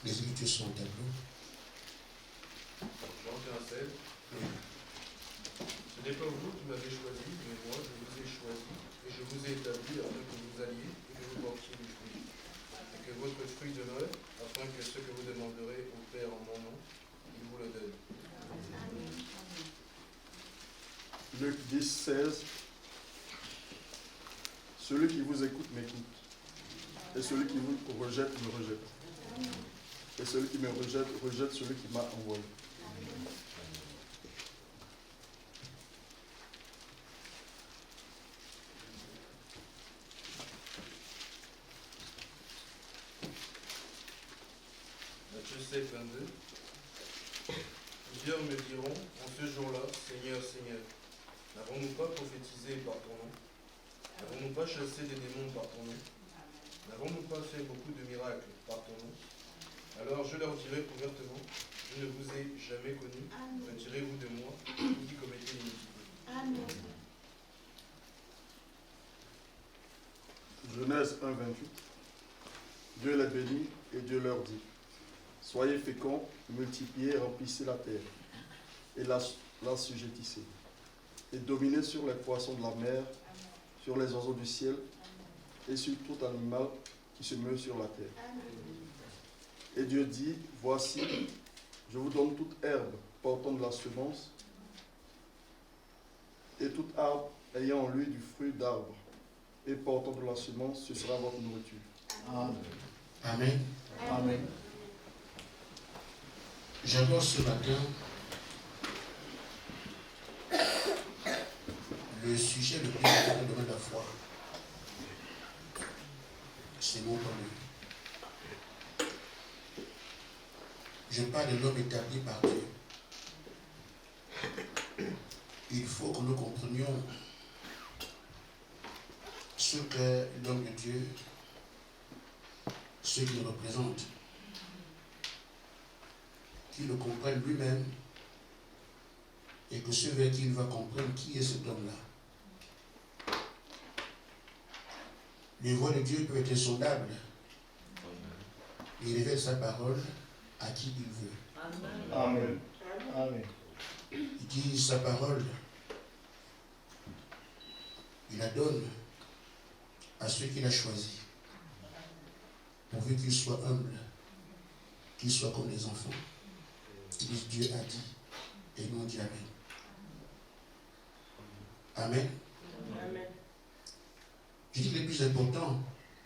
Les Écritures sont au tableau. Jean 15, 16. Ce n'est pas vous qui m'avez choisi, mais moi je vous ai choisi, et je vous ai établi afin que vous alliez et que vous portiez du fruit, et que votre fruit demeure, afin que ce que vous demanderez au Père en mon nom, il vous le donne. Luc 10, 16. Celui qui vous écoute m'écoute, et celui qui vous rejette me rejette. Et celui qui me rejette, rejette celui qui m'a envoyé. Matthieu 7, 22. Plusieurs me diront en ce jour-là, Seigneur, Seigneur, n'avons-nous pas prophétisé par ton nom? N'avons-nous pas chassé des démons par ton nom? N'avons-nous pas fait beaucoup de miracles par ton nom? Alors je leur dirai ouvertement, je ne vous ai jamais connu, retirez-vous de moi, vous qui commettez l'iniquité. Amen. Genèse 1, 28. Dieu les bénit et Dieu leur dit: soyez féconds, multipliez, remplissez la terre, et l'assujettissez, et dominez sur les poissons de la mer, sur les oiseaux du ciel, et sur tout animal qui se meut sur la terre. Et Dieu dit: voici, je vous donne toute herbe portant de la semence, et tout arbre ayant en lui du fruit d'arbre, et portant de la semence, ce sera votre nourriture. Amen. Amen. Amen. J'aborde ce matin le sujet le plus important de la foi. C'est mon premier. Je parle de l'homme établi par Dieu. Il faut que nous comprenions ce qu'est l'homme de Dieu, ce qu'il représente, qu'il le comprenne lui-même et que ce vers qui il va comprendre qui est cet homme-là. Les voix de Dieu peuvent être insondables. Il révèle sa parole à qui il veut. Amen. Amen. Il dit sa parole, il la donne à ceux qu'il a choisis, pourvu qu'ils soient humbles, qu'ils soient comme des enfants. Ils disent Dieu a dit, et nous on dit Amen. Amen. Amen. Je dis le plus important.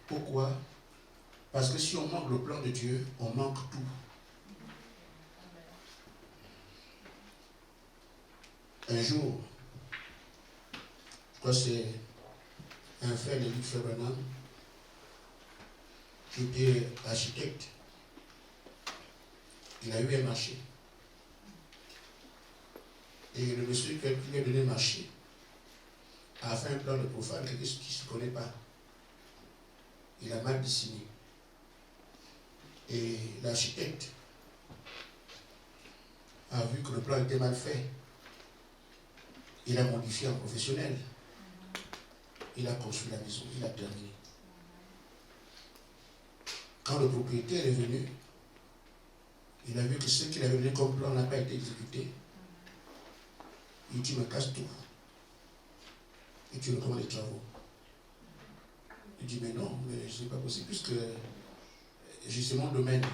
Pourquoi? Parce que si on manque le plan de Dieu, on manque tout. Un jour, je crois que c'est un frère de Luc Ferronan qui était architecte. Il a eu un marché. Et le monsieur qui lui a donné le marché a fait un plan de profane qui ne se connaît pas. Il a mal dessiné. Et l'architecte a vu que le plan était mal fait. Il a modifié en professionnel. Il a construit la maison, il a terminé. Quand le propriétaire est venu, il a vu que ce qu'il avait donné comme plan n'a pas été exécuté. Il dit, me casse tout. Et tu recommences les travaux. Il dit, mais non, mais ce n'est pas possible, puisque c'est mon domaine.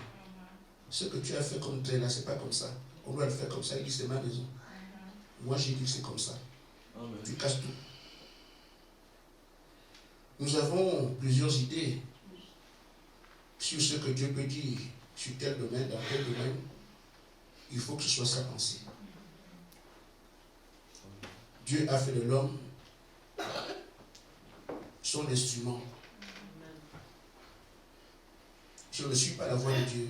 Ce que tu as fait comme tel là, c'est pas comme ça. On doit le faire comme ça. Il dit, c'est ma maison. Moi, j'ai dit que c'est comme ça. Amen. Tu casses tout. Nous avons plusieurs idées sur ce que Dieu peut dire sur tel domaine, dans tel domaine. Il faut que ce soit sa pensée. Dieu a fait de l'homme son instrument. Si on ne suit pas la voie de Dieu,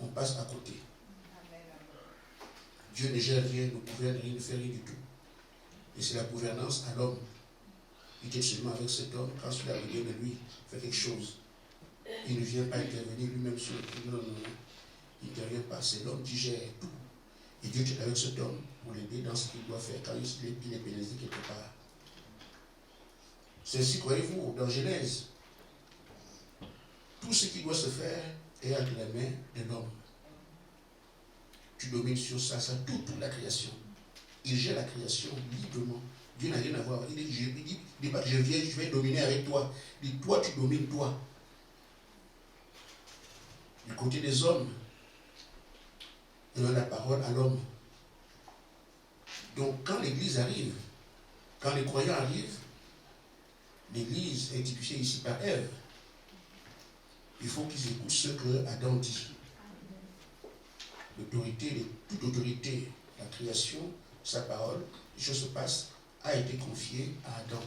on passe à côté. Dieu ne gère rien, ne gouverne rien, ne fait rien du tout. Et c'est la gouvernance à l'homme. Il est seulement avec cet homme, quand celui-là vient de lui, fait quelque chose. Il ne vient pas intervenir lui-même sur le truc. Non, non, non. Il n'intervient pas. C'est l'homme qui gère tout. Et Dieu est avec cet homme pour l'aider dans ce qu'il doit faire quand il est pénalisé quelque part. C'est ainsi, croyez-vous, dans Genèse. tout ce qui doit se faire est entre les mains de l'homme. Tu domines sur ça, toute la création. Il gère la création librement. Dieu n'a rien à voir. Il dit pas que je vais dominer avec toi. Il dit, toi, tu domines toi. Du côté des hommes, il donne la parole à l'homme. Donc, quand l'Église arrive, quand les croyants arrivent, l'Église est typifiée ici par Ève. Il faut qu'ils écoutent ce que Adam dit. L'autorité, toute autorité, la création, sa parole, les choses se passent, a été confiée à Adam.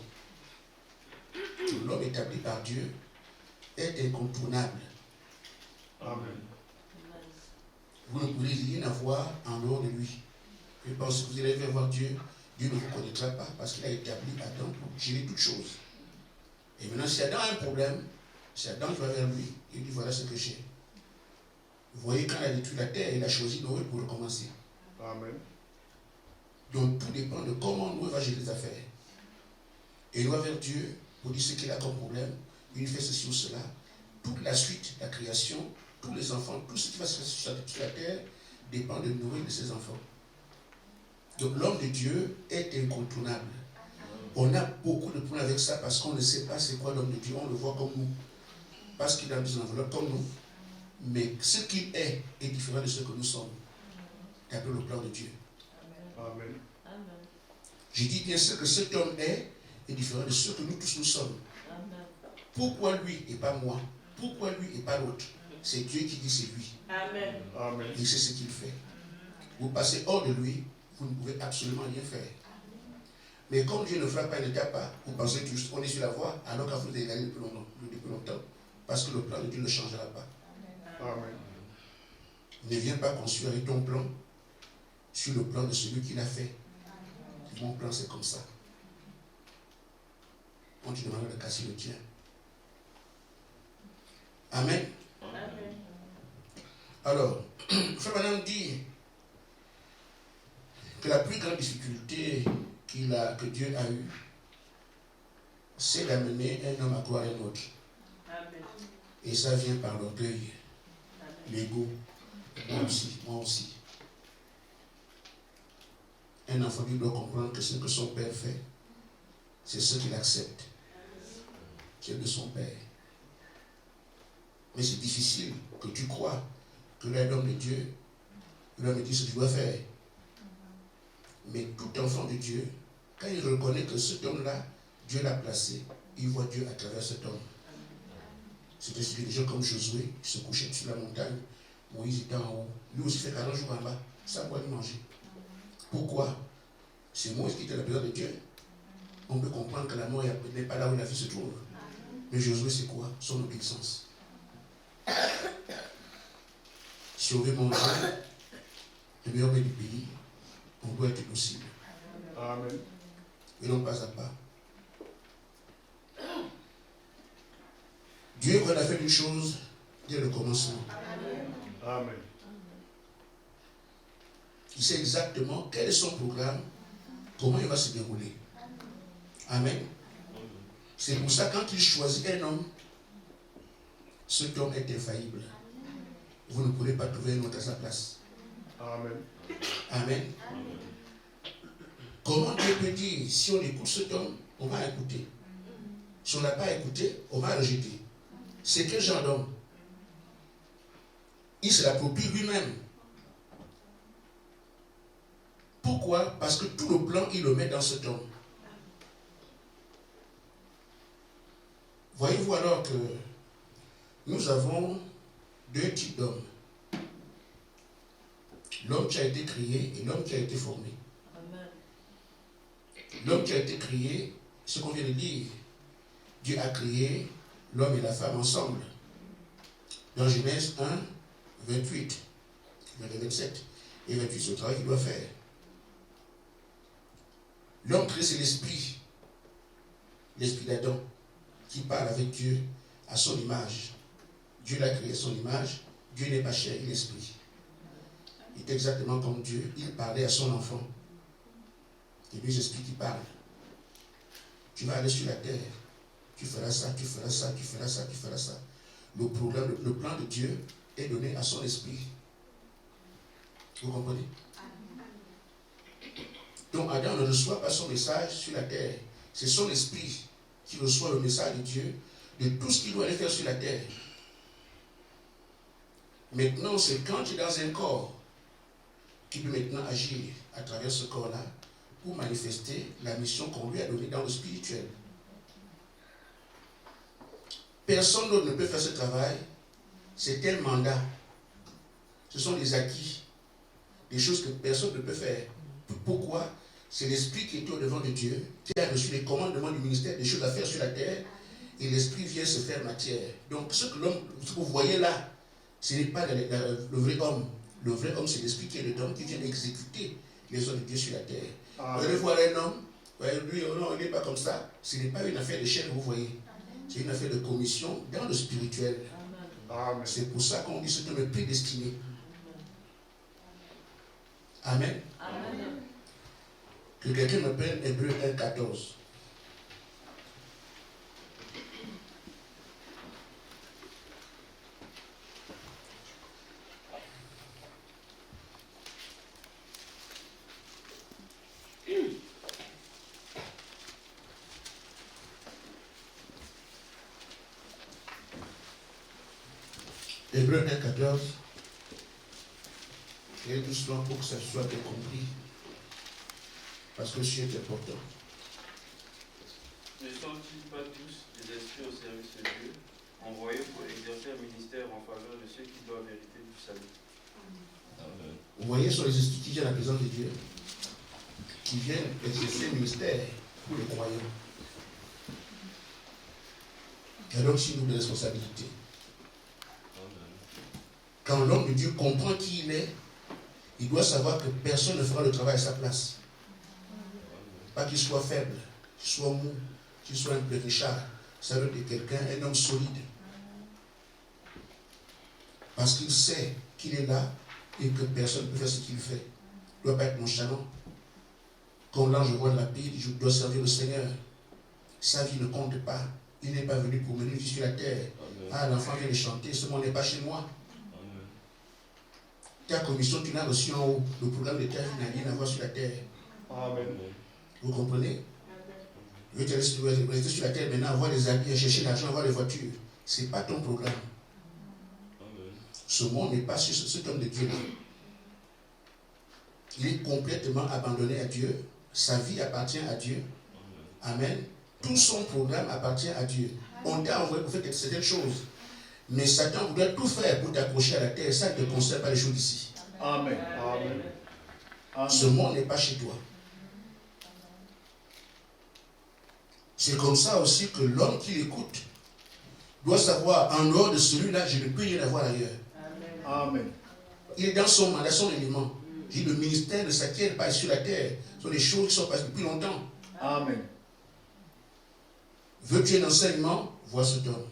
L'homme établi par Dieu est incontournable. Amen. Vous ne pouvez rien avoir en dehors de lui. Je pense que vous allez voir Dieu. Dieu ne vous connaîtra pas parce qu'il a établi Adam pour gérer toutes choses. Et maintenant, si Adam a un problème, c'est Adam qui va vers lui. Il dit, voilà ce que j'ai. Vous voyez, quand il a détruit la terre, il a choisi Noé pour recommencer. Amen. Donc, tout dépend de comment Noé va gérer les affaires. Et il va vers Dieu pour dire ce qu'il a comme problème. Il fait ceci ou cela. Toute la suite, la création, tous les enfants, tout ce qui va se faire sur la terre dépend de Noé et de ses enfants. Donc, l'homme de Dieu est incontournable. On a beaucoup de problèmes avec ça parce qu'on ne sait pas c'est quoi l'homme de Dieu. On le voit comme nous. Parce qu'il a une enveloppe comme nous. Mais ce qu'il est différent de ce que nous sommes. C'est un peu le plan de Dieu. Amen. Je dis bien ce que cet homme est différent de ce que nous tous nous sommes. Pourquoi lui et pas moi? Pourquoi lui et pas l'autre? C'est Dieu qui dit c'est lui. Amen. Amen. Et c'est ce qu'il fait. Vous passez hors de lui, vous ne pouvez absolument rien faire. Mais comme Dieu ne fera pas, ne tape pas, vous pensez qu'on est sur la voie, alors qu'à vous avez gagné depuis longtemps. Parce que le plan de Dieu ne changera pas. Amen. Ne viens pas construire avec ton plan sur le plan de celui qui l'a fait. Mon plan, c'est comme ça. On te demande de casser le tien. Amen. Amen. Alors, Frère Branham dit que la plus grande difficulté que Dieu a eue, c'est d'amener un homme à croire un autre. Amen. Et ça vient par l'orgueil, l'ego. Moi aussi. Un enfant qui doit comprendre que ce que son père fait, c'est ce qu'il accepte. C'est de son père. Mais c'est difficile que tu crois que l'homme de Dieu, l'homme dit ce qu'il doit faire. Mais tout enfant de Dieu, quand il reconnaît que cet homme-là, Dieu l'a placé, il voit Dieu à travers cet homme. C'était des gens comme Josué qui se couchaient sur la montagne. Moïse était en haut. Lui aussi fait 40 jours en bas, sans boire ni manger. Pourquoi? C'est Moïse qui était la présence de Dieu. On peut comprendre que la mort n'est pas là où la vie se trouve. Mais Josué, c'est quoi? Son obéissance. Si on veut manger le meilleur du pays, on doit être possible. Amen. Et non pas à pas. Dieu, quand il a fait une chose, dès le commencement, Amen. il sait exactement quel est son programme, comment il va se dérouler. Amen. C'est pour ça, quand il choisit un homme, cet homme est infaillible. Vous ne pourrez pas trouver un autre à sa place. Amen. Amen. Comment Dieu peut dire, si on écoute cet homme, on va écouter. Si on n'a pas écouté, on va rejeter. C'est quel genre d'homme? Il se l'approprie lui-même. Pourquoi? Parce que tout le plan, il le met dans cet homme. Voyez-vous alors que nous avons deux types d'hommes. L'homme qui a été créé et l'homme qui a été formé. L'homme qui a été créé, ce qu'on vient de dire, Dieu a créé l'homme et la femme ensemble. Dans Genèse 1, 28, 27 et 28, c'est le travail qu'il doit faire. L'homme créé, c'est l'esprit d'Adam, qui parle avec Dieu à son image. Dieu l'a créé à son image. Dieu n'est pas chair, il est esprit. Il est exactement comme Dieu. Il parlait à son enfant. Et lui, l'esprit qui parle. Tu vas aller sur la terre. Tu feras ça, tu feras ça, tu feras ça, tu feras ça. le plan de Dieu est donné à son esprit. Vous comprenez? Donc Adam ne reçoit pas son message sur la terre. C'est son esprit qui reçoit le message de Dieu de tout ce qu'il doit aller faire sur la terre. Maintenant, c'est quand tu es dans un corps qui peut maintenant agir à travers ce corps-là pour manifester la mission qu'on lui a donnée dans le spirituel. Personne d'autre ne peut faire ce travail. C'est un mandat. Ce sont des acquis, des choses que personne ne peut faire. Pourquoi? C'est l'esprit qui est au-devant de Dieu, qui a reçu les commandements du ministère, des choses à faire sur la terre, et l'esprit vient se faire matière. Donc ce que vous voyez là, ce n'est pas le vrai homme. Le vrai homme, c'est l'esprit qui est dedans, qui vient exécuter les œuvres de Dieu sur la terre. Vous allez voir un homme, lui, non, il n'est pas comme ça. Ce n'est pas une affaire de chair, vous voyez. C'est une affaire de commission dans le spirituel. C'est pour ça qu'on dit ce homme est prédestiné. Amen. Amen. Que quelqu'un me prenne Hébreux 1,14. Hébreux 1,14. Et doucement pour que ça soit bien compris. Parce que c'est important. Ne sont-ils pas tous des esprits au service de Dieu, envoyés pour exercer un ministère en faveur de ceux qui doivent hériter du salut? Vous voyez, ce sont les esprits qui viennent à la présence de Dieu, qui viennent exercer un ministère pour les croyants. Et donc, c'est une responsabilité. Quand l'homme de Dieu comprend qui il est, il doit savoir que personne ne fera le travail à sa place. Pas qu'il soit faible, qu'il soit mou, qu'il soit un peu richard. Ça veut dire quelqu'un, un homme solide. Parce qu'il sait qu'il est là et que personne ne peut faire ce qu'il fait. Il ne doit pas être nonchalant. Comme l'ange roi de la paix, il doit servir le Seigneur. Sa vie ne compte pas. Il n'est pas venu pour mener une vie sur la terre. Ah, l'enfant vient de chanter, ce monde n'est pas chez moi. Ta commission, tu l'as reçue en haut. Le programme de ta vie n'a rien à voir sur la terre. Amen. Vous comprenez? Tu veux rester sur la terre maintenant, avoir des habits, chercher l'argent, avoir des voitures. Ce n'est pas ton programme. Ce monde n'est pas sur cet homme de Dieu-là. Il est complètement abandonné à Dieu. Sa vie appartient à Dieu. Amen. Tout son programme appartient à Dieu. On t'a envoyé pour faire certaines choses. Mais Satan voudrait tout faire pour t'accrocher à la terre. Ça ne te concerne pas les choses d'ici. Amen. Amen. Amen. Ce monde n'est pas chez toi. C'est comme ça aussi que l'homme qui l'écoute doit savoir, en dehors de celui-là, je ne peux rien avoir ailleurs. Amen. Il est dans son mandat, son élément. Il dit, le ministère ne s'acquiert pas sur la terre. Ce sont des choses qui sont passées depuis longtemps. Amen. Veux-tu un enseignement? Vois cet homme.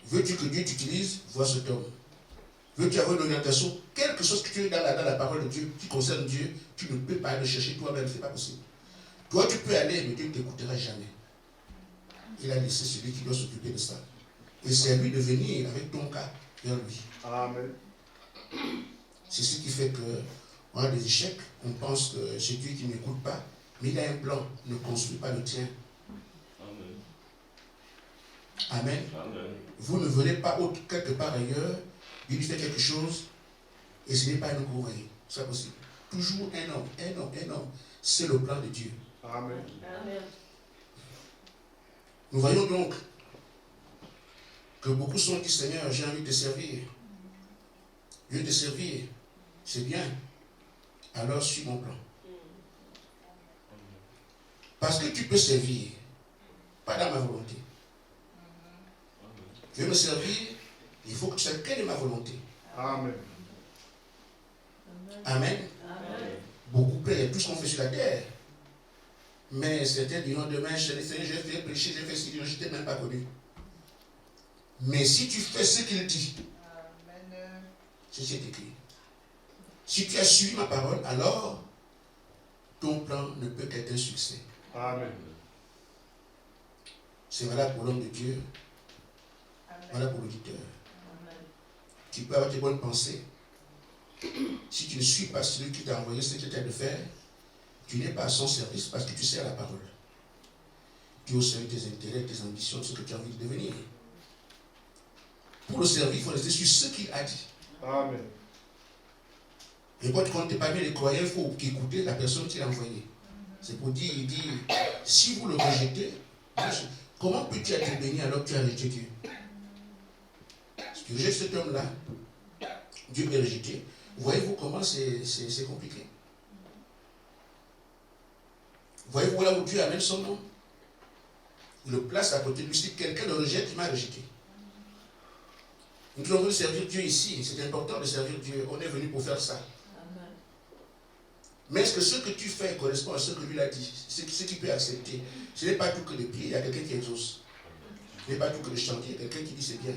Veux-tu que Dieu t'utilise? Vois cet homme. Veux-tu avoir une orientation? Quelque chose que tu es dans la parole de Dieu, qui concerne Dieu, tu ne peux pas aller chercher toi-même, ce n'est pas possible. Toi, tu peux aller, mais Dieu ne t'écoutera jamais. Il a laissé celui qui doit s'occuper de ça. Et c'est à lui de venir avec ton cas vers lui. Amen. C'est ce qui fait qu'on a des échecs. On pense que c'est Dieu qui ne m'écoute pas. Mais il a un plan. Ne construis pas le tien. Amen. Amen. Vous ne venez pas quelque part ailleurs, il lui fait quelque chose, et ce n'est pas un homme que vous voyez. C'est pas possible. Toujours un homme. C'est le plan de Dieu. Amen. Amen. Nous voyons donc que beaucoup sont dit, Seigneur, j'ai envie de te servir. Je veux te servir. C'est bien. Alors suis mon plan. Parce que tu peux servir, pas dans ma volonté. Je veux me servir, il faut que tu saches quelle est ma volonté. Amen. Amen. Amen. Beaucoup plaît tout ce qu'on fait sur la terre. Mais certains diront demain, j'ai fait prêcher, j'ai fait ci, je ne t'ai même pas connu. Mais si tu fais ce qu'il dit, c'est ce qui est écrit. Si tu as suivi ma parole, alors ton plan ne peut qu'être un succès. Amen. C'est valable pour l'homme de Dieu. Voilà pour l'auditeur. Tu peux avoir tes bonnes pensées. Si tu ne suis pas celui qui t'a envoyé ce qu'il t'a de faire, tu n'es pas à son service parce que tu sers la parole. Tu as au service tes intérêts, tes ambitions, ce que tu as envie de devenir. Pour le servir, il faut rester sur ce qu'il a dit. Amen. Et quand tu n'es pas bien les croyants, il faut écouter la personne qui l'a envoyé. C'est pour dire, il dit, si vous le rejetez, comment peux-tu être béni alors que tu as rejeté Dieu? Si tu rejettes cet homme-là, Dieu est rejeté. Voyez-vous comment c'est compliqué? Voyez-vous là où Dieu amène son nom? Il le place à côté de lui. Si quelqu'un le rejette, il m'a rejeté. Nous devons servir Dieu ici. C'est important de servir Dieu. On est venu pour faire ça. Mais est-ce que ce que tu fais correspond à ce que lui a dit? Ce qu'il peut accepter. Ce n'est pas tout que de prier, il y a quelqu'un qui exauce. Ce n'est pas tout que de chanter, il y a quelqu'un qui dit c'est bien.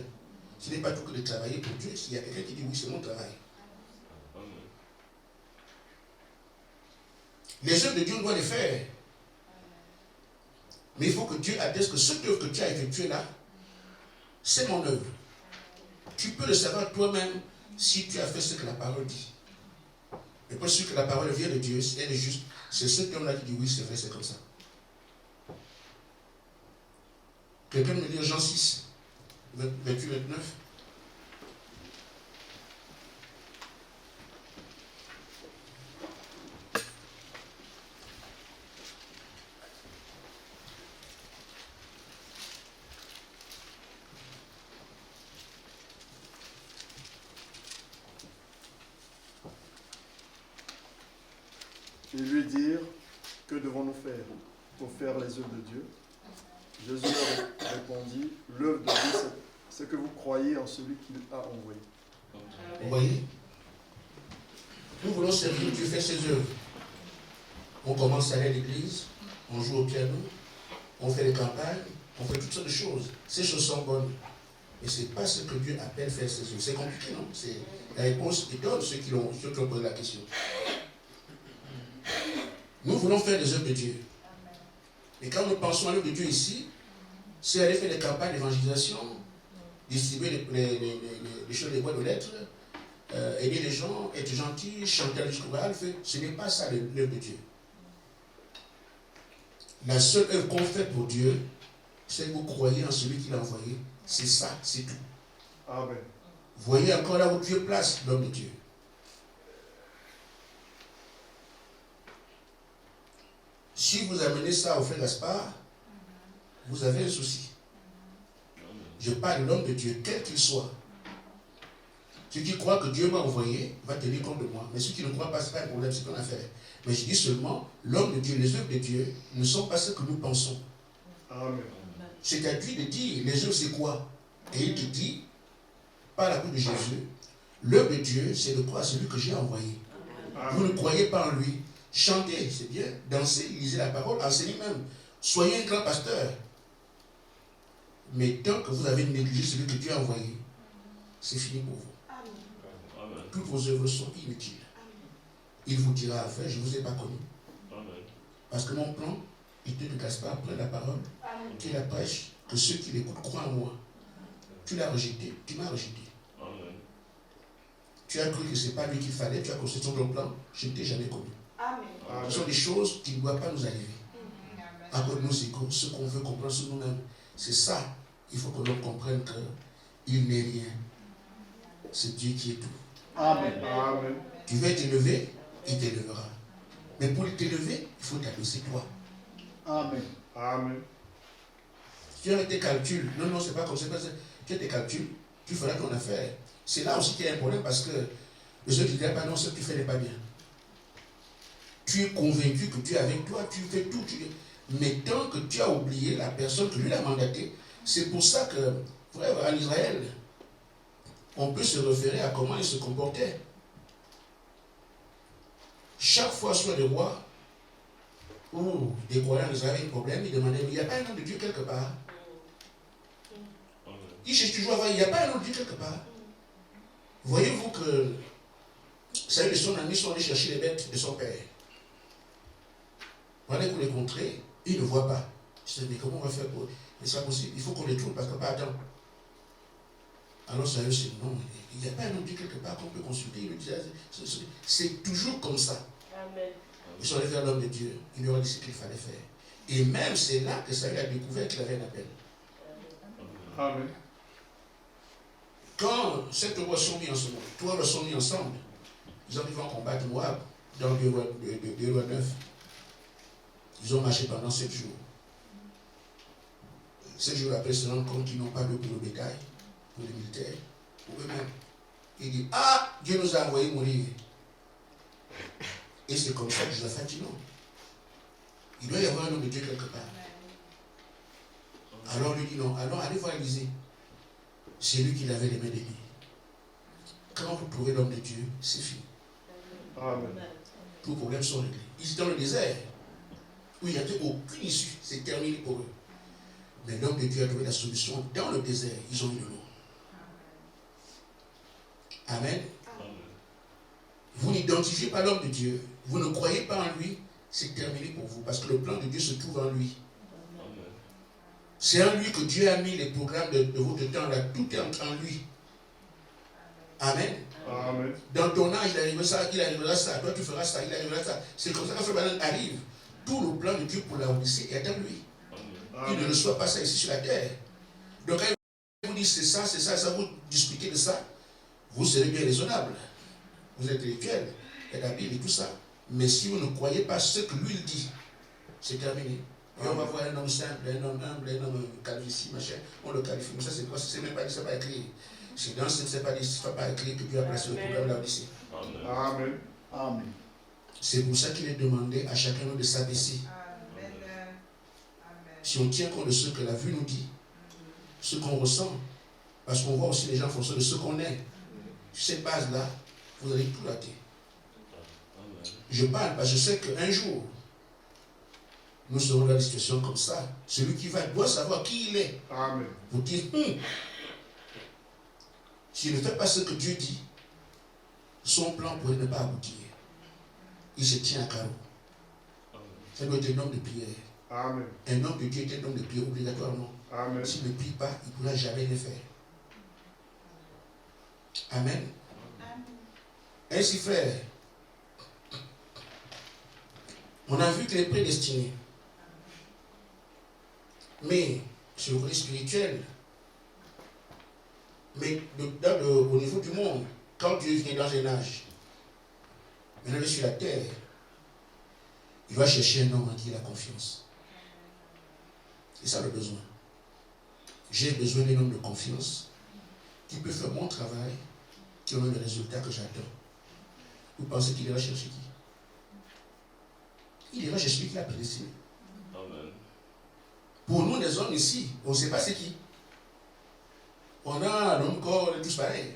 Ce n'est pas tout que de travailler pour Dieu, il y a quelqu'un qui dit oui, c'est mon travail. Les œuvres de Dieu, on doit les faire. Mais il faut que Dieu atteste que cette œuvre que tu as effectuée là, c'est mon œuvre. Tu peux le savoir toi-même si tu as fait ce que la parole dit. Et pas sûr que la parole vient de Dieu, elle est juste. C'est cet homme-là qui dit oui, c'est vrai, c'est comme ça. Quelqu'un me dit Jean 6, 28, 29. Ils lui dirent, que devons-nous faire pour faire les œuvres de Dieu? Jésus leur répondit, l'œuvre de Dieu, c'est que vous croyez en celui qu'il a envoyé. Vous voyez? Nous voulons servir Dieu, faire ses œuvres. On commence à aller à l'église, on joue au piano, on fait des campagnes, on fait toutes sortes de choses. Ces choses sont bonnes. Mais ce n'est pas ce que Dieu appelle faire ses œuvres. C'est compliqué, non? C'est la réponse qu'il donne ceux qui ont posé la question. Nous voulons faire des œuvres de Dieu. Et quand nous pensons à l'œuvre de Dieu ici, c'est aller faire des campagnes d'évangélisation, distribuer les choses des boîtes de lettres, aider les gens, être gentil, chanter le discours, ce n'est pas ça l'œuvre de Dieu. La seule œuvre qu'on fait pour Dieu, c'est que vous croyez en celui qui l'a envoyé. C'est ça, c'est tout. Amen. Voyez encore là où Dieu place l'homme de Dieu. Si vous amenez ça au frère Gaspard, vous avez un souci. Je parle de l'homme de Dieu, quel qu'il soit. Ceux qui croient que Dieu m'a envoyé va tenir compte de moi. Mais ceux qui ne croient pas, ce n'est pas un problème, c'est ce qu'on a fait. Mais je dis seulement, l'homme de Dieu, les œuvres de Dieu ne sont pas ce que nous pensons. Amen. C'est à lui de dire, les œuvres c'est quoi? Et il te dit, par la bouche de Jésus, l'œuvre de Dieu, c'est de croire à celui que j'ai envoyé. Vous ne croyez pas en lui. Chantez, c'est bien. Dansez, lisez la parole, enseignez même. Soyez un grand pasteur. Mais tant que vous avez négligé celui que Dieu a envoyé, c'est fini pour vous. Amen. Toutes vos œuvres sont inutiles. Il vous dira à faire, je ne vous ai pas connu. Amen. Parce que mon plan était de Gaspard prenne la parole, qu'il la prêche, que ceux qui l'écoutent croient en moi. Tu l'as rejeté, tu m'as rejeté. Amen. Tu as cru que ce n'est pas lui qu'il fallait, tu as construit ton plan, je ne t'ai jamais connu. Amen. Ce sont des choses qui ne doivent pas nous arriver. À cause de nos égos, ce qu'on veut comprendre sur nous-mêmes. C'est ça, il faut que l'on comprenne qu'il n'est rien. C'est Dieu qui est tout. Amen. Amen. Tu veux t'élever, il t'élèvera. Mais pour t'élever, il faut t'abaisser toi. Amen. Amen. Tu as tes calculs. Non, non, c'est pas comme ça. Tu as tes calculs, tu feras ton affaire. C'est là aussi qu'il y a un problème parce que le seul qui ne dit pas non, ce que tu fais n'est pas bien. Tu es convaincu que Dieu est avec toi, tu fais tout. Mais tant que tu as oublié la personne que lui a mandatée, c'est pour ça que, frère, en Israël, on peut se référer à comment il se comportait. Chaque fois soit le roi ou des croyants en Israël avaient un problème, ils demandaient, mais il n'y a pas un nom de Dieu quelque part. Il cherche toujours à voir, il n'y a pas un nom de Dieu quelque part. Voyez-vous que Saül et son ami sont allés chercher les bêtes de son père. Voilà pour les contrer, ils ne voient pas. Je dis, mais comment on va faire pour... Mais c'est pas possible, il faut qu'on les trouve parce que pas attends. Alors ça c'est non. Il n'y a pas un homme Dieu quelque part qu'on peut consulter. Il lui dit, c'est toujours comme ça. Amen. Ils sont allés vers l'homme de Dieu. Il lui a dit ce qu'il fallait faire. Et même c'est là que Saül a découvert qu'il avait un appel. Amen. Quand ces trois sont mis ensemble, ils arrivent à combattre Moab dans 2 Rois 9. Ils ont marché pendant 7 jours. 7 jours après, ils se rendent compte qu'ils n'ont pas d'eau pour le bétail, pour les militaires, pour eux-mêmes. Ils disent, ah, Dieu nous a envoyé mourir. Et c'est comme ça que Josaphat dit non. Il doit y avoir un homme de Dieu quelque part. Alors lui dit non. Alors allez voir Élisée. C'est lui qui lavait les mains d'Élie. Quand vous trouvez l'homme de Dieu, c'est fini. Amen. Tous les problèmes sont réglés. Ils étaient dans le désert, où il n'y avait aucune issue. C'est terminé pour eux. Mais l'homme de Dieu a trouvé la solution dans le désert. Ils ont eu de l'eau. Amen. Vous n'identifiez pas l'homme de Dieu. Vous ne croyez pas en lui. C'est terminé pour vous. Parce que le plan de Dieu se trouve en lui. C'est en lui que Dieu a mis les programmes de votre temps là. Tout est en lui. Amen. Amen. Dans ton âge, il arrivera ça, il arrivera ça. Toi, tu feras ça, il arrivera ça. C'est comme ça que Frère Branham arrive. Tout le plan de Dieu pour la Odyssée est en lui. Il ne reçoit pas ça ici sur la terre. Donc, quand il vous dit c'est ça, vous discutez de ça, vous serez bien raisonnable. Vous êtes intellectuel, et la Bible et tout ça. Mais si vous ne croyez pas ce que lui il dit, c'est terminé. Et on va voir un homme simple, un homme humble, un homme qualifié, machin. On le qualifie. Mais ça, c'est quoi? C'est même pas dit, c'est pas écrit. C'est dans ce n'est pas écrit que Dieu a placé le programme là ici. Amen. Amen. C'est pour ça qu'il est demandé à chacun de s'abaisser. Si on tient compte de ce que la vue nous dit, ce qu'on ressent, parce qu'on voit aussi les gens en fonction de ce qu'on est. Sur cette base-là, vous allez tout rater. Je parle parce que je sais qu'un jour, nous serons dans une situation comme ça. Celui qui va doit savoir qui il est. Amen. Pour dire, s'il ne fait pas ce que Dieu dit, son plan pourrait ne pas aboutir. Il se tient à carreau. Ça doit être un homme de prière. Amen. Un homme de Dieu est un homme de prière obligatoirement. Amen. S'il ne prie pas, il ne pourra jamais le faire. Amen. Ainsi, frère, on a vu que les prédestinés, mais sur le côté spirituel, mais au niveau du monde, quand Dieu vient dans un âge, maintenant sur la terre, il va chercher un homme en qui il a confiance. C'est ça le besoin. J'ai besoin d'un homme de confiance qui peut faire mon travail, qui aura le résultat que j'attends. Vous pensez qu'il ira chercher qui? Il ira chercher qui l'a prédestiné. Amen. Pour nous, les hommes ici, on ne sait pas c'est qui. On a l'homme corps, on est tous pareils.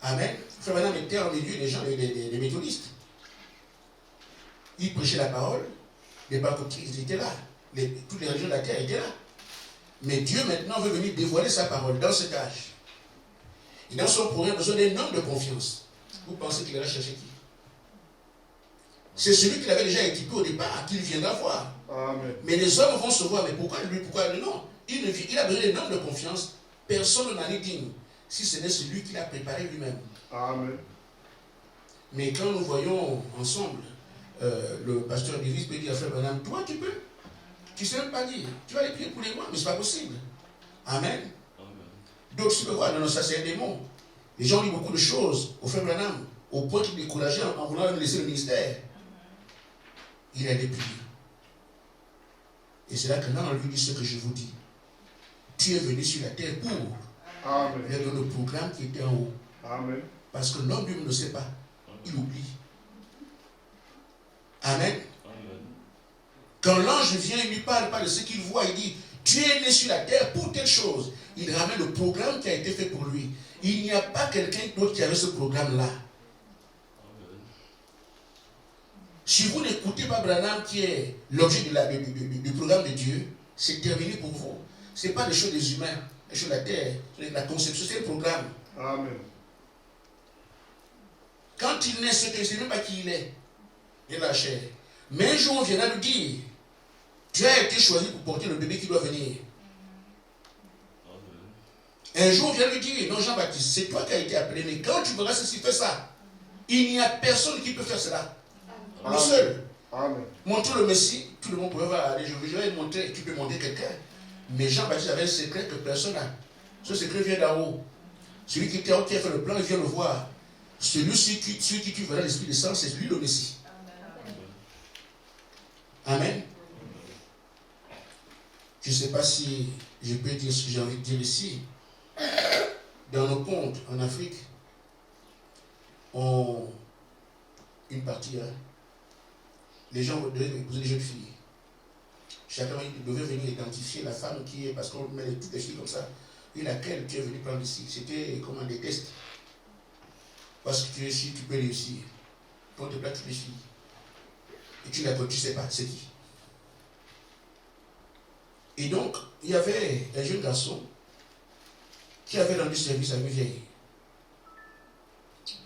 Amen. Frère Branham était en milieu des gens, des méthodistes. Il prêchait la parole, les baptistes étaient là, toutes les régions de la terre étaient là. Mais Dieu maintenant veut venir dévoiler sa parole dans cet âge. Et dans son programme, besoin d'un homme de confiance. Vous pensez qu'il ira chercher qui? C'est celui qu'il avait déjà équipé au départ, qu'il viendra voir. Amen. Mais les hommes vont se voir, mais pourquoi lui, pourquoi lui? Non. Il a besoin d'un homme de confiance. Personne n'en est digne, si ce n'est celui qui l'a préparé lui-même. Amen. Mais quand nous voyons ensemble, le pasteur Davis peut dire à Frère Branham, toi tu peux. Tu ne sais même pas dire. Tu vas aller prier pour les rois, mais ce n'est pas possible. Amen. D'autres se voir, non, ça c'est un démon. Les gens disent beaucoup de choses au Frère Branham, au point qu'il est découragé en voulant laisser le ministère. Il a déplié. Et c'est là que là, on lui dit ce que je vous dis. Tu es venu sur la terre pour. Amen. Il y a le programme qui était en haut. Amen. Parce que l'homme lui ne sait pas. Il oublie. Amen. Quand l'ange vient, il ne lui parle pas de ce qu'il voit. Il dit, tu es né sur la terre pour telle chose. Il ramène le programme qui a été fait pour lui. Il n'y a pas quelqu'un d'autre qui avait ce programme-là. Si vous n'écoutez pas Branham, qui est l'objet du programme de Dieu, c'est terminé pour vous. Ce n'est pas les choses des humains, les choses de la terre, la conception, c'est le programme. Amen. Quand il naît, il ne sait même pas qui il est. Il est la chair. Mais un jour, on viendra lui dire, tu as été choisi pour porter le bébé qui doit venir. Un jour, vient lui dire, non Jean-Baptiste, c'est toi qui as été appelé, mais quand tu verras ceci, fais ça. Il n'y a personne qui peut faire cela. Le seul. Amen. Montre le Messie, tout le monde pouvait aller, je vais montrer, tu peux montrer quelqu'un. Mais Jean-Baptiste avait un secret que personne n'a. Ce secret vient d'en haut. Celui qui était en haut, qui a fait le plan, il vient le voir. Celui qui tu verras l'Esprit descendre, c'est lui le Messie. Amen. Je ne sais pas si je peux dire ce que j'ai envie de dire ici. Dans nos comptes en Afrique, une partie, les gens devaient épouser des jeunes filles. Chacun devait venir identifier la femme qui est, parce qu'on met toutes les filles comme ça, et laquelle tu es venu prendre ici. C'était comme des tests. Parce que si tu peux réussir, on te plaque toutes les filles. Et tu ne sais pas, c'est qui. Et donc, il y avait un jeune garçon qui avait rendu service à une vieille.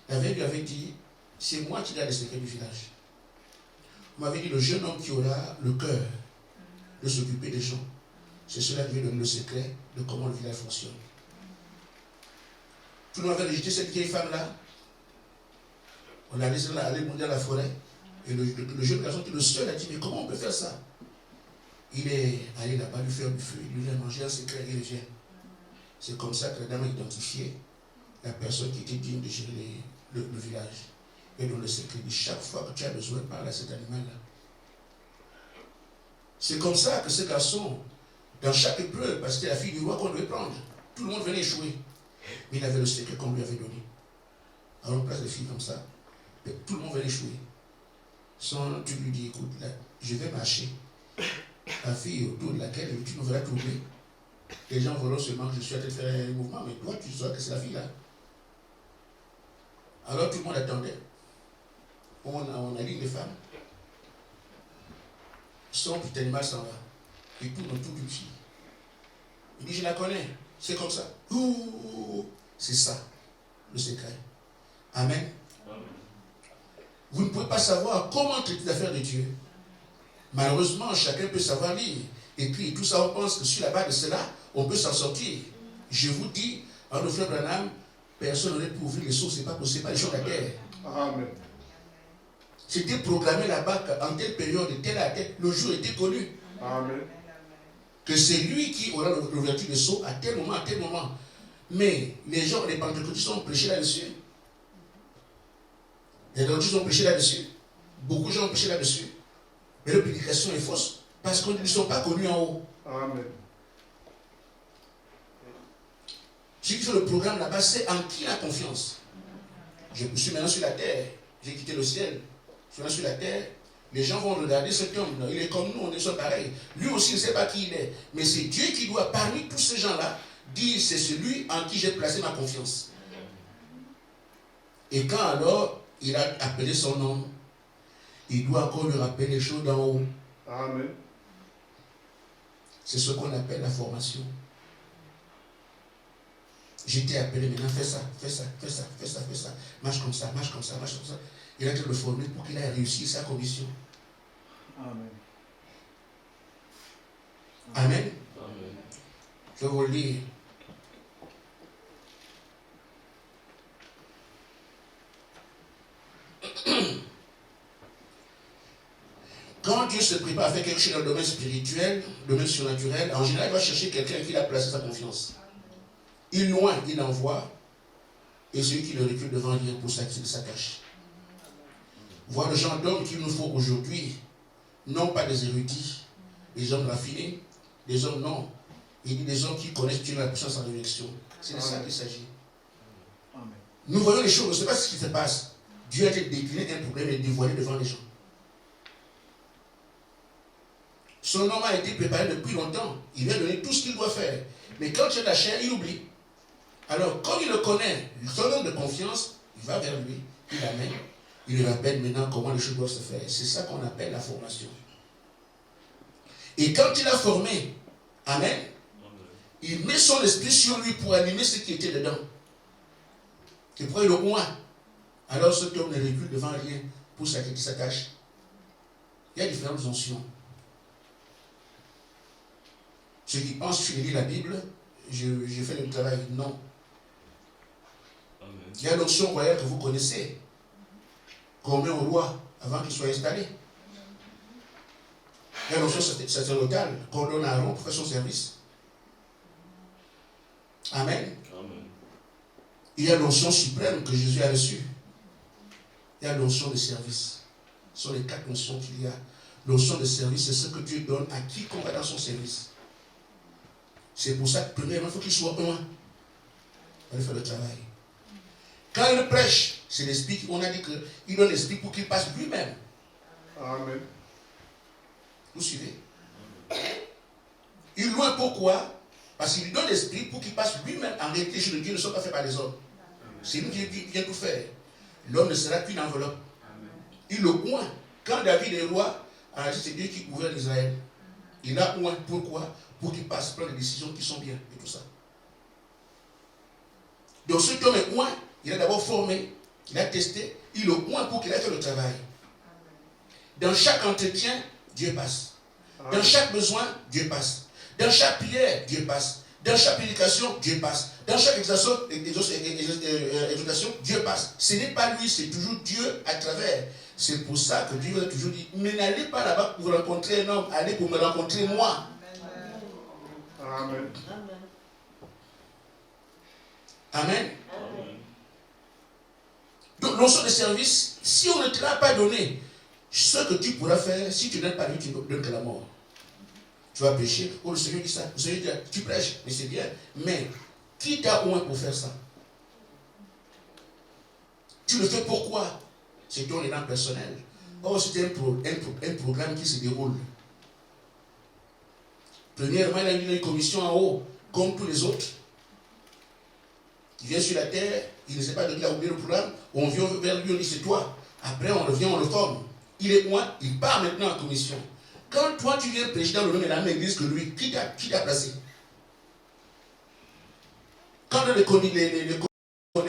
La vieille lui avait dit, c'est moi qui ai les secrets du village. On m'avait dit, le jeune homme qui aura le cœur de s'occuper des gens, c'est cela qui lui donne le secret de comment le village fonctionne. Tout le monde avait rejeté cette vieille femme-là. On a laissé aller monter dans la forêt. Et le jeune garçon qui est le seul a dit, mais comment on peut faire ça? Il est allé là-bas lui faire du feu, il lui a mangé un secret et il revient. C'est comme ça que la dame a identifié la personne qui était digne de gérer le village. Et dans le secret, dit, chaque fois que tu as besoin, parle à cet animal-là. C'est comme ça que ce garçon, dans chaque épreuve, parce que c'était la fille du roi qu'on devait prendre, tout le monde venait échouer. Mais il avait le secret qu'on lui avait donné. Alors on place des filles comme ça, et tout le monde venait échouer. Sans tu lui dis, écoute, là, je vais marcher. La fille autour de laquelle tu nous verras trouver. Les gens verront seulement que je suis à te faire un mouvement, mais toi, tu sauras que c'est la fille là. Alors tout le monde attendait. On a dit les femmes. Son petit animal s'en va. Il tourne autour d'une fille. Il dit, je la connais. C'est comme ça. Ouh, c'est ça, le secret. Amen. Amen. Vous ne pouvez pas savoir comment traiter les affaires de Dieu. Malheureusement, chacun peut savoir lire. Et puis, tout ça, on pense que sur la base de cela, on peut s'en sortir. Je vous dis, en le frère Branham, personne n'aurait pu ouvrir les sources, c'est pas possible, pas les gens de la terre. Amen. C'était programmé là-bas qu'en telle période, telle à telle, le jour était connu. Amen. Que c'est lui qui aura l'ouverture des sceaux à tel moment, à tel moment. Mais les gens, les pentecôtistes ont prêché là-dessus. Les adventistes ont prêché là-dessus. Beaucoup de gens ont prêché là-dessus. Mais leur prédication est fausse. Parce qu'ils ne sont pas connus en haut. Amen. Ceux qui font le programme là-bas, c'est en qui la confiance. Je suis maintenant sur la terre. J'ai quitté le ciel. Je suis maintenant sur la terre. Les gens vont regarder cet homme. Il est comme nous, on est tous pareils. Lui aussi, il ne sait pas qui il est. Mais c'est Dieu qui doit, parmi tous ces gens-là, dire c'est celui en qui j'ai placé ma confiance. Et quand alors il a appelé son nom, il doit encore lui rappeler les choses d'en haut. Amen. C'est ce qu'on appelle la formation. J'étais appelé maintenant, fais ça, fais ça, fais ça, fais ça, fais ça. Marche comme ça, marche comme ça, marche comme ça. Il a été le former pour qu'il ait réussi sa commission. Amen. Amen. Amen. Je vais vous le lire. Quand Dieu se prépare à faire quelque chose dans le domaine spirituel, le domaine surnaturel, en général, il va chercher quelqu'un qui a placé sa confiance. Il loin, il envoie, et celui qui le recule devant rien pour s'acquitter sa cache. Voir le genre d'hommes qu'il nous faut aujourd'hui, non pas des érudits, des hommes raffinés, des hommes non. Il dit des hommes qui connaissent Dieu la puissance en résurrection. C'est de ça qu'il s'agit. Nous voyons les choses, on ne sait pas ce qui se passe. Dieu a été décliné un problème et dévoilé devant les gens. Son homme a été préparé depuis longtemps. Il vient donner tout ce qu'il doit faire. Mais quand il a la chair, il oublie. Alors, comme il le connaît, son homme de confiance, il va vers lui, il l'amène, il lui rappelle maintenant comment les choses doivent se faire. C'est ça qu'on appelle la formation. Et quand il a formé, amen, il met son esprit sur lui pour animer ce qui était dedans. Et pour le moins. Alors cet homme ne recule devant rien pour s'acquitter sa tâche. Il y a différentes onction. Ceux qui pensent que tu lis la Bible, j'ai fait le travail. Non. Amen. Il y a l'onction royale que vous connaissez, qu'on met au roi avant qu'il soit installé. Il y a l'onction sacerdotale qu'on donne à Aaron pour faire son service. Amen. Amen. Il y a l'onction suprême que Jésus a reçue. Il y a l'onction de service. Ce sont les 4 notions qu'il y a. L'onction de service, c'est ce que Dieu donne à quiconque va dans son service. C'est pour ça que, premièrement, il faut qu'il soit un. Il va faire le travail. Quand il prêche, c'est l'esprit, on a dit qu'il donne l'esprit pour qu'il passe lui-même. Amen. Vous suivez? Il loue pourquoi? Parce qu'il donne l'esprit pour qu'il passe lui-même. En réalité, les choses de Dieu ne sont pas faites par les hommes. C'est lui qui vient tout faire. L'homme ne sera qu'une enveloppe. Il le oint. Quand David est roi, c'est Dieu qui gouverne Israël. Il a oint. Pourquoi? Pour qu'il passe plein de décisions qui sont bien et tout ça. Donc ce homme est oint, il a d'abord formé, il a testé, il le oint pour qu'il ait fait le travail. Dans chaque entretien, Dieu passe. Dans chaque besoin, Dieu passe. Dans chaque prière, Dieu passe. Dans chaque prédication, Dieu passe. Dans chaque exhortation, Dieu passe. Ce n'est pas lui, c'est toujours Dieu à travers. C'est pour ça que Dieu a toujours dit, mais n'allez pas là-bas pour rencontrer un homme, allez pour me rencontrer moi. Amen. Amen. Donc, l'onction de service, si on ne te l'a pas donné, ce que tu pourras faire, si tu n'aimes pas lui, tu ne donnes que la mort. Tu vas pécher. Oh, le Seigneur dit ça. Le Seigneur dit, tu prêches, mais c'est bien. Mais, qui t'a oint pour faire ça? Tu le fais pourquoi? C'est ton élan personnel. Oh, c'est un programme qui se déroule. Premièrement, il a une commission en haut, comme tous les autres. Il vient sur la terre, il ne sait pas de qui a oublié le programme, on vient vers lui, on dit c'est toi. Après, on revient, on le forme. Il est moi, il part maintenant en commission. Quand toi, tu viens prêcher dans le nom de la même église que lui, qui t'a placé? Quand les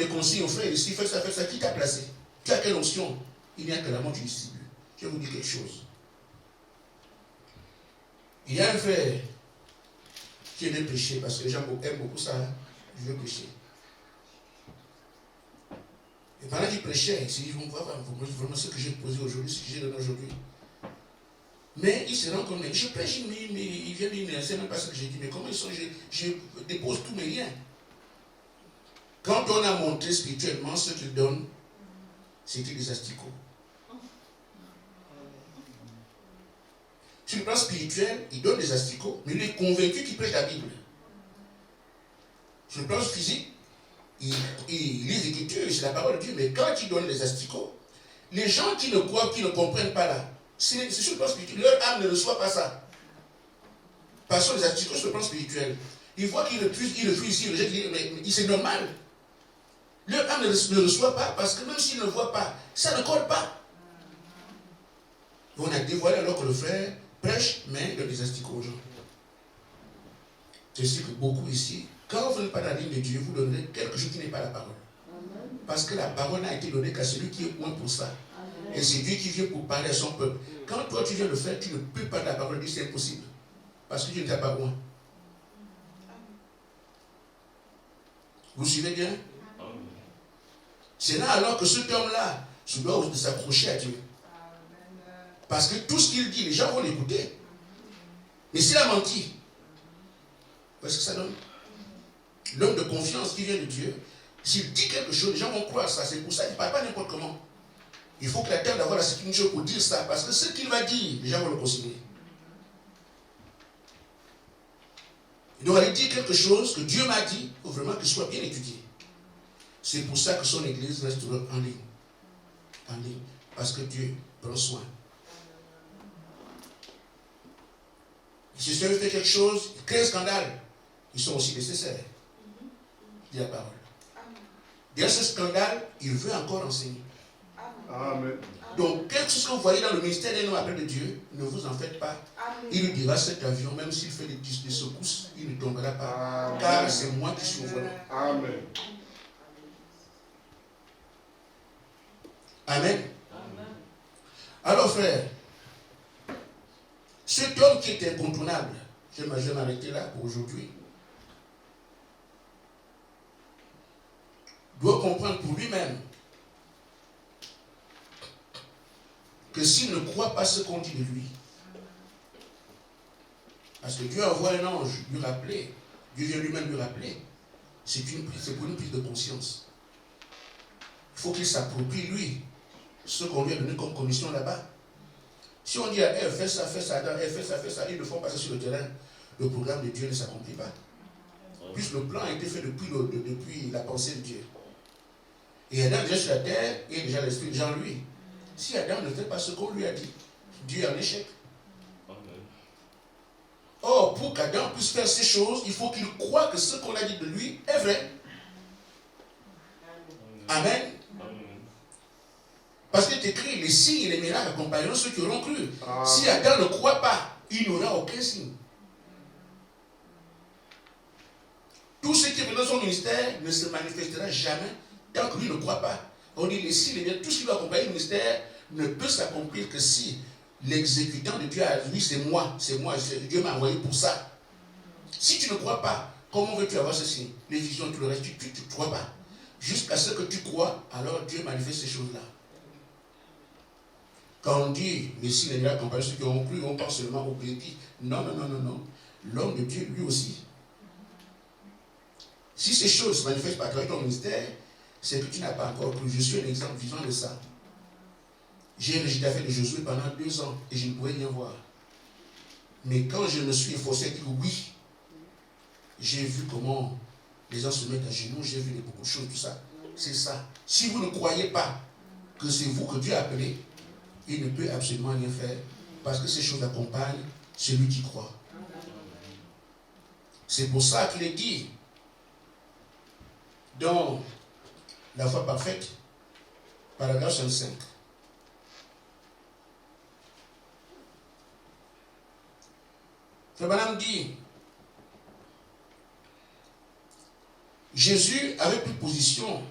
consignes aux frères ici, fais ça, qui t'a placé? Tu as quelle onction? Il n'y a que la mort du disciple. Je vais vous dire quelque chose. Il y a un frère qui aimait prêcher, parce que les gens aiment beaucoup ça, je veux prêcher. Et pendant qu'il prêchait, il s'est dit, on va voir vraiment ce que j'ai posé aujourd'hui, ce que j'ai donné aujourd'hui. Mais il se rend compte, je prêche, mais il vient dire, mais c'est même pas ce que j'ai dit, mais comment ils sont, je dépose tous mes liens. Quand on a montré spirituellement ce qu'il donne, c'était des asticots. Sur le plan spirituel, il donne des asticots, mais il est convaincu qu'il prêche la Bible. Sur le plan physique, il lit les Écritures, c'est la parole de Dieu, mais quand il donne des asticots, les gens qui ne croient, qui ne comprennent pas là, c'est sur le plan spirituel, leur âme ne reçoit pas ça. Passons les asticots sur le plan spirituel. Ils voient qu'il refuse ici, il rejette, mais c'est normal. Leur âme ne reçoit pas, parce que même s'ils ne voient pas, ça ne colle pas. On a dévoilé alors que le frère prêche, mais il donne des asticots aux gens. Je sais que beaucoup ici, quand vous n'êtes pas dans la ligne de Dieu, vous donnerez quelque chose qui n'est pas la parole. Parce que la parole n'a été donnée qu'à celui qui est loin pour ça. Et c'est Dieu qui vient pour parler à son peuple. Quand toi tu viens le faire, tu ne peux pas de la parole de Dieu, c'est impossible. Parce que Dieu ne t'a pas loin. Vous suivez bien? C'est là alors que cet homme-là se doit s'accrocher à Dieu. Parce que tout ce qu'il dit, les gens vont l'écouter. Mais s'il a menti, qu'est-ce que ça donne? L'homme de confiance qui vient de Dieu, s'il dit quelque chose, les gens vont croire ça. C'est pour ça qu'il ne parle pas n'importe comment. Il faut que la terre d'avoir la sécurité pour dire ça. Parce que ce qu'il va dire, les gens vont le considérer. Il doit aller dire quelque chose que Dieu m'a dit, il faut vraiment qu'il soit bien étudié. C'est pour ça que son église restera en ligne. En ligne. Parce que Dieu prend soin. Si ce fait quelque chose, il crée un scandale. Ils sont aussi nécessaires. Dit la parole. Dans ce scandale, il veut encore enseigner. Amen. Donc, quelque chose que vous voyez dans le ministère des noms appelés de Dieu, ne vous en faites pas. Il lui dira cet avion, même s'il fait des secousses, il ne tombera pas. Amen. Car c'est moi qui suis au volant. Amen. Amen. Alors, frère, cet homme qui est incontournable, je vais m'arrêter là pour aujourd'hui. comprendre pour lui-même que s'il ne croit pas ce qu'on dit de lui, parce que Dieu envoie un ange lui rappeler, Dieu vient lui-même lui rappeler, c'est pour une prise de conscience. Il faut qu'il s'approprie lui ce qu'on lui a donné comme commission là-bas. Si on dit à Ève, fais ça, Adam, Ève, fais ça, ils le font passer sur le terrain, le programme de Dieu ne s'accomplit pas. Puisque le plan a été fait depuis la pensée de Dieu. Et Adam déjà sur la terre, et déjà l'esprit déjà en lui. Si Adam ne fait pas ce qu'on lui a dit, Dieu est en échec. Or, pour qu'Adam puisse faire ces choses, il faut qu'il croie que ce qu'on a dit de lui est vrai. Amen. Parce qu'il est écrit, les signes et les miracles accompagneront ceux qui auront cru. Si Adam ne croit pas, il n'aura aucun signe. Tout ce qui est dans son ministère ne se manifestera jamais tant que lui ne croit pas. On dit les signes, les miracles, tout ce qui va accompagner le ministère ne peut s'accomplir que si l'exécutant de Dieu à lui, c'est moi, Dieu m'a envoyé pour ça. Si tu ne crois pas, comment veux-tu avoir ceci? Les visions, tout le reste, tu ne crois pas. Jusqu'à ce que tu crois, alors Dieu manifeste ces choses-là. Quand on dit les signes et les miracles accompagnent ceux qui ont cru, on pense seulement au bénéfice. Non. L'homme de Dieu, lui aussi. Si ces choses se manifestent par ton ministère, c'est que tu n'as pas encore cru. Je suis un exemple vivant de ça. J'ai rejeté l'affaire de Josué pendant 2 ans et je ne pouvais rien voir. Mais quand je me suis efforcé à dire oui, j'ai vu comment les gens se mettent à genoux, j'ai vu beaucoup de choses, tout ça. C'est ça. Si vous ne croyez pas que c'est vous que Dieu a appelé, il ne peut absolument rien faire parce que ces choses accompagnent celui qui croit. C'est pour ça qu'il est dit dans la foi parfaite, paragraphe 65. Frère Branham dit, Jésus avait pris position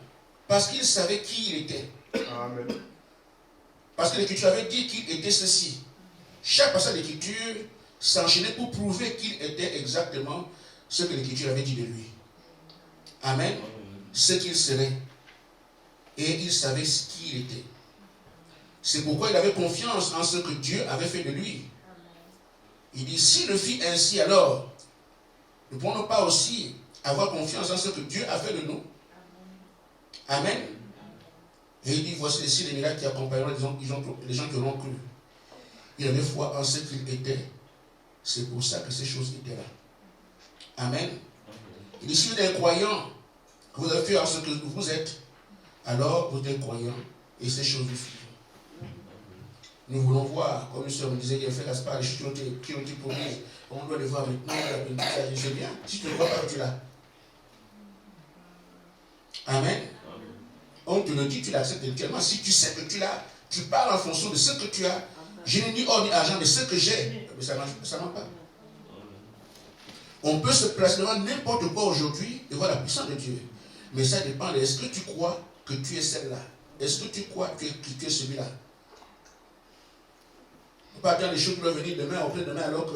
parce qu'il savait qui il était. Amen. Parce que l'Écriture avait dit qu'il était ceci. Chaque passage de l'Écriture s'enchaînait pour prouver qu'il était exactement ce que l'Écriture avait dit de lui. Amen. Ce qu'il serait. Et il savait qui il était. C'est pourquoi il avait confiance en ce que Dieu avait fait de lui. Il dit, s'il le fit ainsi, alors, ne pourrons-nous pas aussi avoir confiance en ce que Dieu a fait de nous? Amen. Et il dit, voici les signes et les miracles qui accompagneront les gens qui auront cru. Il avait foi en ce qu'il était. C'est pour ça que ces choses étaient là. Amen. Il dit, si vous êtes croyants, que vous avez fait en ce que vous êtes, alors vous êtes croyants et ces choses vous suivent. Nous voulons voir, comme le sœur me disait, il a fait Gaspard, les choses qui ont été promises. On doit les voir maintenant, c'est bien. Si tu ne crois pas, tu l'as. Amen. On te le dit, tu l'acceptes actuellement. Si tu sais que tu l'as, tu parles en fonction de ce que tu as. Je n'ai ni or ni argent, mais ce que j'ai. Mais ça ne marche pas. On peut se placer devant n'importe quoi aujourd'hui et voir la puissance de Dieu. Mais ça dépend de est-ce que tu crois que tu es celle-là? Est-ce que tu crois que tu es celui-là? On ne peut pas attendre les choses qui doivent venir demain, après-demain, alors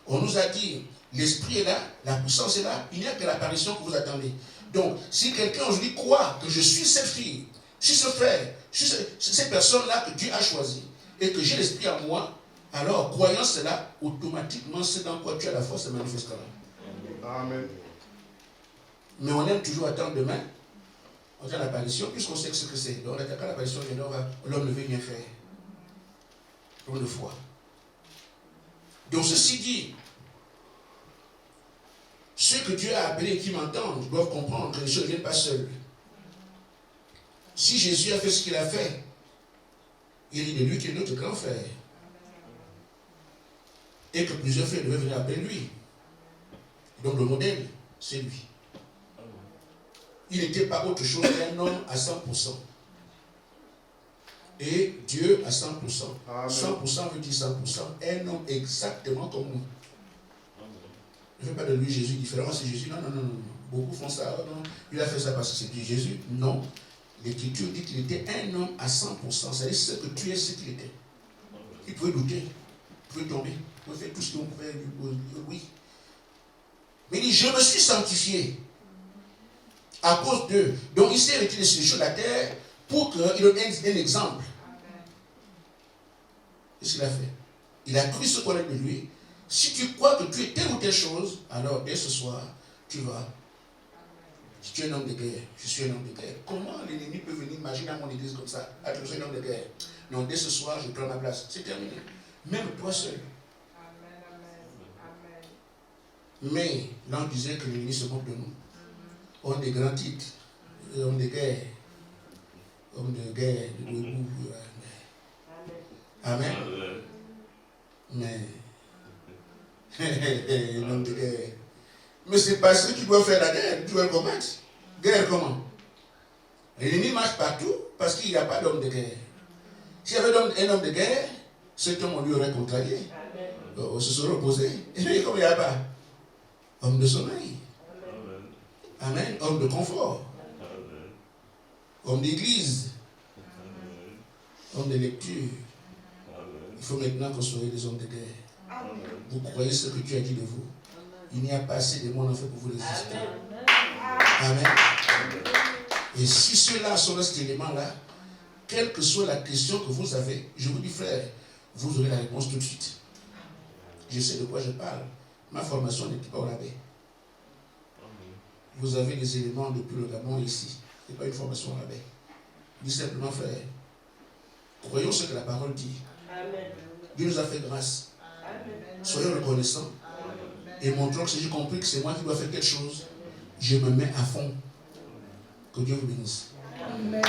qu'on nous a dit, l'esprit est là, la puissance est là, il n'y a que l'apparition que vous attendez. Donc, si quelqu'un aujourd'hui croit que je suis cette fille, je suis ce frère, je suis cette personne-là que Dieu a choisie, et que j'ai l'esprit en moi, alors, croyant cela, automatiquement, c'est dans quoi tu as la force se manifestera. Amen. Mais on aime toujours attendre demain. On attend l'apparition, puisqu'on sait ce que c'est. Donc, quand l'apparition vient, l'homme ne veut rien faire. Pour de foi. Donc, ceci dit, ceux que Dieu a appelés et qui m'entendent doivent comprendre que les choses ne viennent pas seules. Si Jésus a fait ce qu'il a fait, il dit de lui qu'il est notre grand frère. Et que plusieurs frères devaient venir après lui. Donc le modèle, c'est lui. Il n'était pas autre chose qu'un homme à 100%. Et Dieu à 100%. Amen. 100% veut dire 100%. Un homme exactement comme nous. Ne fais pas de lui Jésus différent, c'est Jésus. Non. Beaucoup font ça. Non. Il a fait ça parce que c'est Jésus. Non. L'Écriture dit qu'il était un homme à 100%. C'est-à-dire ce que tu es, ce qu'il était. Il pouvait douter. Il pouvait tomber. Il pouvait faire tout ce qu'on pouvait lui. Oui. Mais il dit, je me suis sanctifié. À cause d'eux. Donc il s'est retiré sur les choses de la terre pour qu'il donne un exemple. Qu'est-ce qu'il a fait? Il a cru ce qu'on a de lui. Si tu crois que tu es telle ou telle chose, alors dès ce soir, tu vas. Si tu es un homme de guerre, je suis un homme de guerre. Comment l'ennemi peut venir imaginer à mon église comme ça? Ah, je suis un homme de guerre. Non, dès ce soir, je prends ma place. C'est terminé. Même toi seul. Mais là, on disait que l'ennemi se moque de nous. On a des grands titres. Homme de guerre. Homme de guerre. De debout. Amen. Mais. Homme de guerre. Mais c'est pas ceux qui doivent faire la guerre. Tu dois le combattre. Guerre comment? L'ennemi marche partout parce qu'il n'y a pas d'homme de guerre. S'il y avait un homme de guerre, cet homme, on lui aurait contrarié. On se serait opposé. Et puis, comme il n'y a pas, homme de sommeil. Amen. Homme de confort. Homme d'église. Homme de lecture. Il faut maintenant qu'on soit des hommes de guerre. Vous croyez ce que tu as dit de vous? Il n'y a pas assez de monde en fait pour vous résister. Amen. Et si ceux-là sont dans cet élément-là, quelle que soit la question que vous avez, je vous dis frère, vous aurez la réponse tout de suite. Je sais de quoi je parle. Ma formation n'est pas au rabais. Vous avez les éléments depuis le Gabon ici. Ce n'est pas une formation au rabais. Je dis simplement frère, croyons ce que la parole dit. Dieu nous a fait grâce. Soyons reconnaissants. Et montrons que si j'ai compris que c'est moi qui dois faire quelque chose, je me mets à fond. Que Dieu vous bénisse. Amen.